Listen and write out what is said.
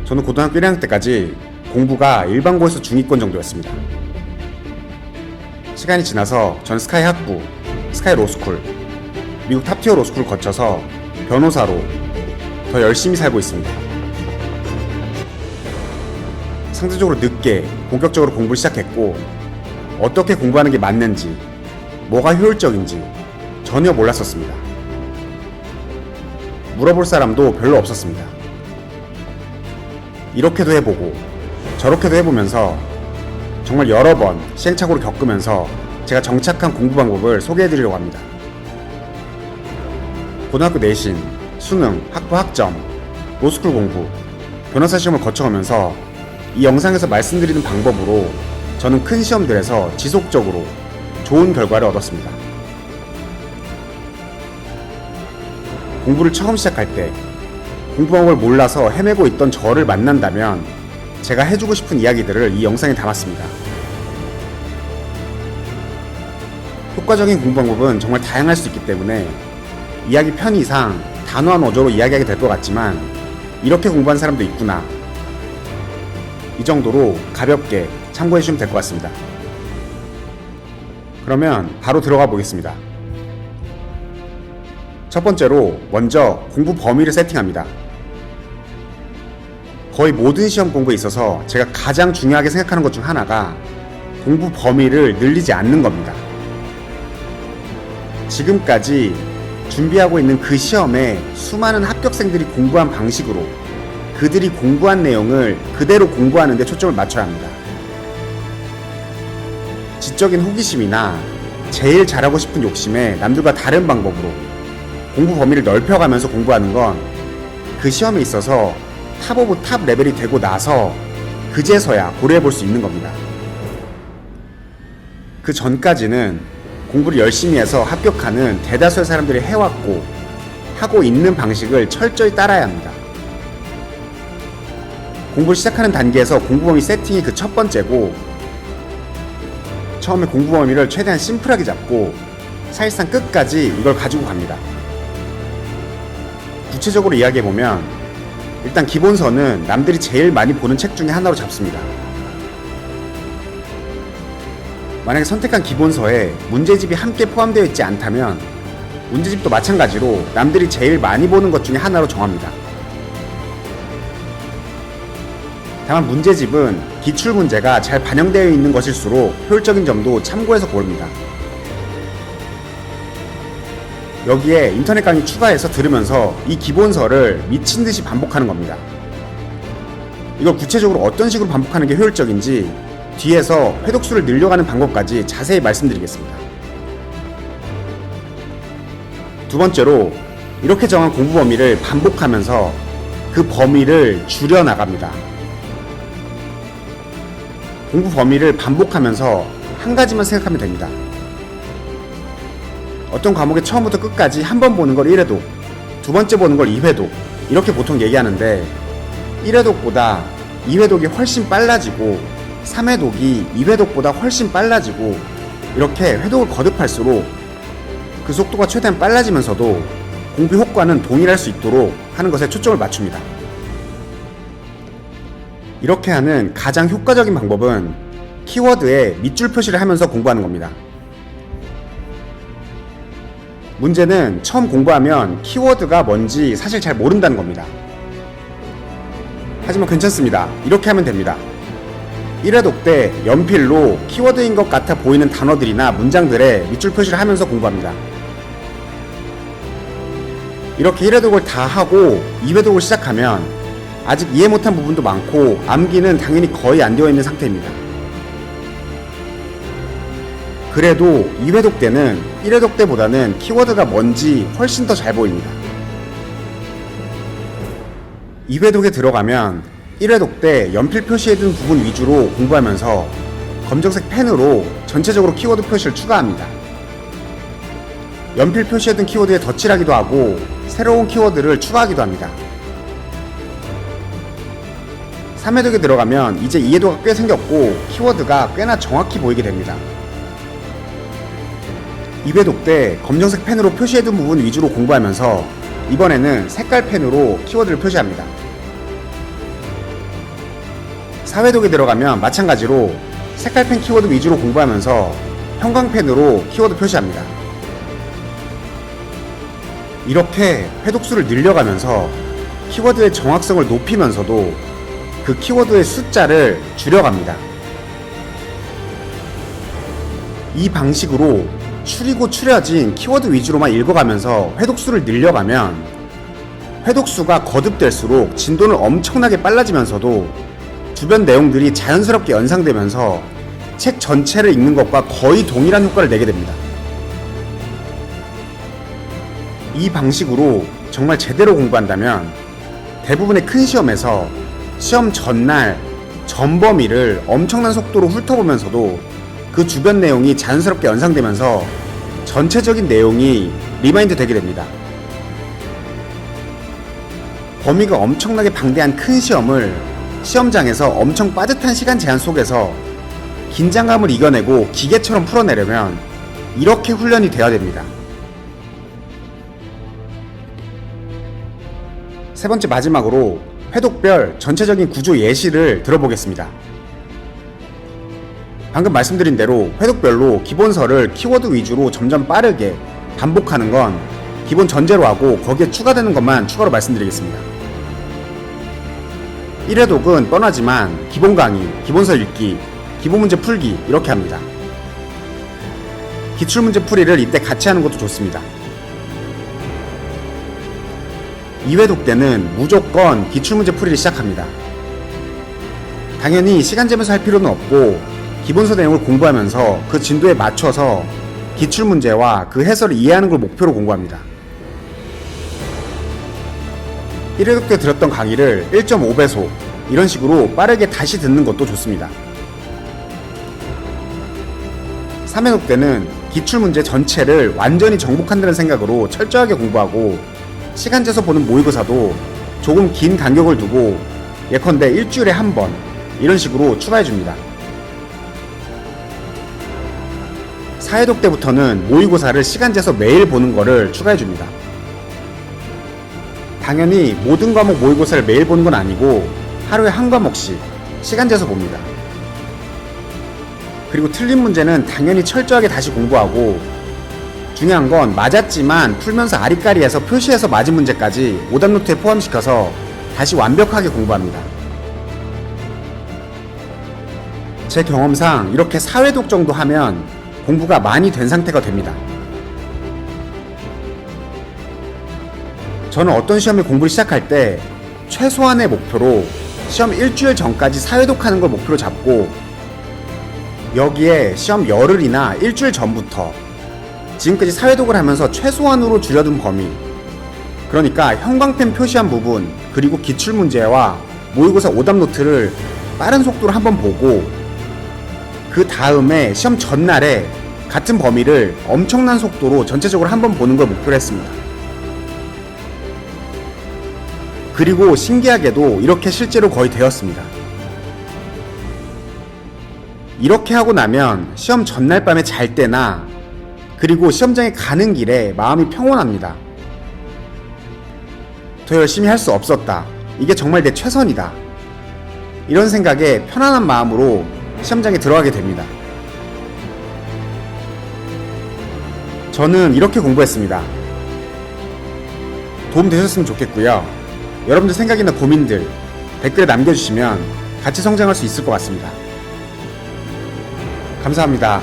저는 고등학교 1학년 때까지 공부가 일반고에서 중위권 정도였습니다. 시간이 지나서 전 스카이 학부, 스카이 로스쿨, 미국 탑티어 로스쿨을 거쳐서 변호사로 더 열심히 살고 있습니다. 상대적으로 늦게 본격적으로 공부를 시작했고 어떻게 공부하는 게 맞는지, 뭐가 효율적인지 전혀 몰랐었습니다. 물어볼 사람도 별로 없었습니다. 이렇게도 해보고 저렇게도 해보면서 정말 여러 번 시행착오를 겪으면서 제가 정착한 공부 방법을 소개해드리려고 합니다. 고등학교 내신, 수능, 학부 학점, 로스쿨 공부, 변호사 시험을 거쳐가면서 이 영상에서 말씀드리는 방법으로 저는 큰 시험들에서 지속적으로 좋은 결과를 얻었습니다. 공부를 처음 시작할 때 공부 방법을 몰라서 헤매고 있던 저를 만난다면 제가 해주고 싶은 이야기들을 이 영상에 담았습니다. 효과적인 공부 방법은 정말 다양할 수 있기 때문에 이야기 편의상 단호한 어조로 이야기하게 될 것 같지만 이렇게 공부한 사람도 있구나, 이 정도로 가볍게 참고해 주시면 될 것 같습니다. 그러면 바로 들어가 보겠습니다. 첫 번째로 먼저 공부 범위를 세팅합니다. 거의 모든 시험 공부에 있어서 제가 가장 중요하게 생각하는 것 중 하나가 공부 범위를 늘리지 않는 겁니다. 지금까지 준비하고 있는 그 시험에 수많은 합격생들이 공부한 방식으로 그들이 공부한 내용을 그대로 공부하는 데 초점을 맞춰야 합니다. 지적인 호기심이나 제일 잘하고 싶은 욕심에 남들과 다른 방법으로 공부 범위를 넓혀가면서 공부하는 건 그 시험에 있어서 탑 오브 탑 레벨이 되고 나서 그제서야 고려해 볼 수 있는 겁니다. 그 전까지는 공부를 열심히 해서 합격하는 대다수의 사람들이 해왔고 하고 있는 방식을 철저히 따라야 합니다. 공부를 시작하는 단계에서 공부 범위 세팅이 그 첫 번째고, 처음에 공부 범위를 최대한 심플하게 잡고 사실상 끝까지 이걸 가지고 갑니다. 구체적으로 이야기해보면 일단 기본서는 남들이 제일 많이 보는 책 중에 하나로 잡습니다. 만약에 선택한 기본서에 문제집이 함께 포함되어 있지 않다면 문제집도 마찬가지로 남들이 제일 많이 보는 것 중에 하나로 정합니다. 다만 문제집은 기출문제가 잘 반영되어 있는 것일수록 효율적인 점도 참고해서 고릅니다. 여기에 인터넷 강의 추가해서 들으면서 이 기본서를 미친듯이 반복하는 겁니다. 이걸 구체적으로 어떤 식으로 반복하는 게 효율적인지 뒤에서 회독수를 늘려가는 방법까지 자세히 말씀드리겠습니다. 두 번째로 이렇게 정한 공부 범위를 반복하면서 그 범위를 줄여나갑니다. 공부 범위를 반복하면서 한 가지만 생각하면 됩니다. 어떤 과목의 처음부터 끝까지 한 번 보는 걸 1회독, 두 번째 보는 걸 2회독, 이렇게 보통 얘기하는데 1회독보다 2회독이 훨씬 빨라지고 3회독이 2회독보다 훨씬 빨라지고 이렇게 회독을 거듭할수록 그 속도가 최대한 빨라지면서도 공부 효과는 동일할 수 있도록 하는 것에 초점을 맞춥니다. 이렇게 하는 가장 효과적인 방법은 키워드에 밑줄 표시를 하면서 공부하는 겁니다. 문제는 처음 공부하면 키워드가 뭔지 사실 잘 모른다는 겁니다. 하지만 괜찮습니다. 이렇게 하면 됩니다. 1회독 때 연필로 키워드인 것 같아 보이는 단어들이나 문장들에 밑줄 표시를 하면서 공부합니다. 이렇게 1회독을 다 하고 2회독을 시작하면 아직 이해 못한 부분도 많고 암기는 당연히 거의 안 되어 있는 상태입니다. 그래도 2회독 때는 1회독 때보다는 키워드가 뭔지 훨씬 더 잘 보입니다. 2회독에 들어가면 1회독 때 연필 표시해둔 부분 위주로 공부하면서 검정색 펜으로 전체적으로 키워드 표시를 추가합니다. 연필 표시해둔 키워드에 덧칠하기도 하고 새로운 키워드를 추가하기도 합니다. 3회독에 들어가면 이제 이해도가 꽤 생겼고 키워드가 꽤나 정확히 보이게 됩니다. 2회독 때 검정색 펜으로 표시해둔 부분 위주로 공부하면서 이번에는 색깔 펜으로 키워드를 표시합니다. 사회독에 들어가면 마찬가지로 색깔펜 키워드 위주로 공부하면서 형광펜으로 키워드 표시합니다. 이렇게 회독수를 늘려가면서 키워드의 정확성을 높이면서도 그 키워드의 숫자를 줄여갑니다. 이 방식으로 추리고 추려진 키워드 위주로만 읽어가면서 회독수를 늘려가면 회독수가 거듭될수록 진도는 엄청나게 빨라지면서도 주변 내용들이 자연스럽게 연상되면서 책 전체를 읽는 것과 거의 동일한 효과를 내게 됩니다. 이 방식으로 정말 제대로 공부한다면 대부분의 큰 시험에서 시험 전날 전 범위를 엄청난 속도로 훑어보면서도 그 주변 내용이 자연스럽게 연상되면서 전체적인 내용이 리마인드 되게 됩니다. 범위가 엄청나게 방대한 큰 시험을 시험장에서 엄청 빠듯한 시간 제한 속에서 긴장감을 이겨내고 기계처럼 풀어내려면 이렇게 훈련이 되어야 됩니다. 세 번째 마지막으로 회독별 전체적인 구조 예시를 들어보겠습니다. 방금 말씀드린 대로 회독별로 기본서를 키워드 위주로 점점 빠르게 반복하는 건 기본 전제로 하고 거기에 추가되는 것만 추가로 말씀드리겠습니다. 1회독은 뻔하지만 기본 강의, 기본서 읽기, 기본 문제 풀기 이렇게 합니다. 기출문제 풀이를 이때 같이 하는 것도 좋습니다. 2회독 때는 무조건 기출문제 풀이를 시작합니다. 당연히 시간 재면서 할 필요는 없고 기본서 내용을 공부하면서 그 진도에 맞춰서 기출문제와 그 해설을 이해하는 걸 목표로 공부합니다. 1회독 때 들었던 강의를 1.5배속 이런 식으로 빠르게 다시 듣는 것도 좋습니다. 3회독 때는 기출문제 전체를 완전히 정복한다는 생각으로 철저하게 공부하고 시간 재서 보는 모의고사도 조금 긴 간격을 두고 예컨대 일주일에 한 번 이런 식으로 추가해줍니다. 4회독 때부터는 모의고사를 시간 재서 매일 보는 거를 추가해줍니다. 당연히 모든 과목 모의고사를 매일 보는 건 아니고 하루에 한 과목씩 시간 재서 봅니다. 그리고 틀린 문제는 당연히 철저하게 다시 공부하고 중요한 건 맞았지만 풀면서 아리까리해서 표시해서 맞은 문제까지 오답노트에 포함시켜서 다시 완벽하게 공부합니다. 제 경험상 이렇게 4회독 정도 하면 공부가 많이 된 상태가 됩니다. 저는 어떤 시험에 공부를 시작할 때 최소한의 목표로 시험 일주일 전까지 4회독 하는 걸 목표로 잡고 여기에 시험 열흘이나 일주일 전부터 지금까지 4회독을 하면서 최소한으로 줄여둔 범위, 그러니까 형광펜 표시한 부분 그리고 기출문제와 모의고사 오답노트를 빠른 속도로 한번 보고 그 다음에 시험 전날에 같은 범위를 엄청난 속도로 전체적으로 한번 보는 걸 목표로 했습니다. 그리고 신기하게도 이렇게 실제로 거의 되었습니다. 이렇게 하고 나면 시험 전날 밤에 잘 때나 그리고 시험장에 가는 길에 마음이 평온합니다. 더 열심히 할 수 없었다. 이게 정말 내 최선이다. 이런 생각에 편안한 마음으로 시험장에 들어가게 됩니다. 저는 이렇게 공부했습니다. 도움 되셨으면 좋겠고요. 여러분들 생각이나 고민들 댓글에 남겨주시면 같이 성장할 수 있을 것 같습니다. 감사합니다.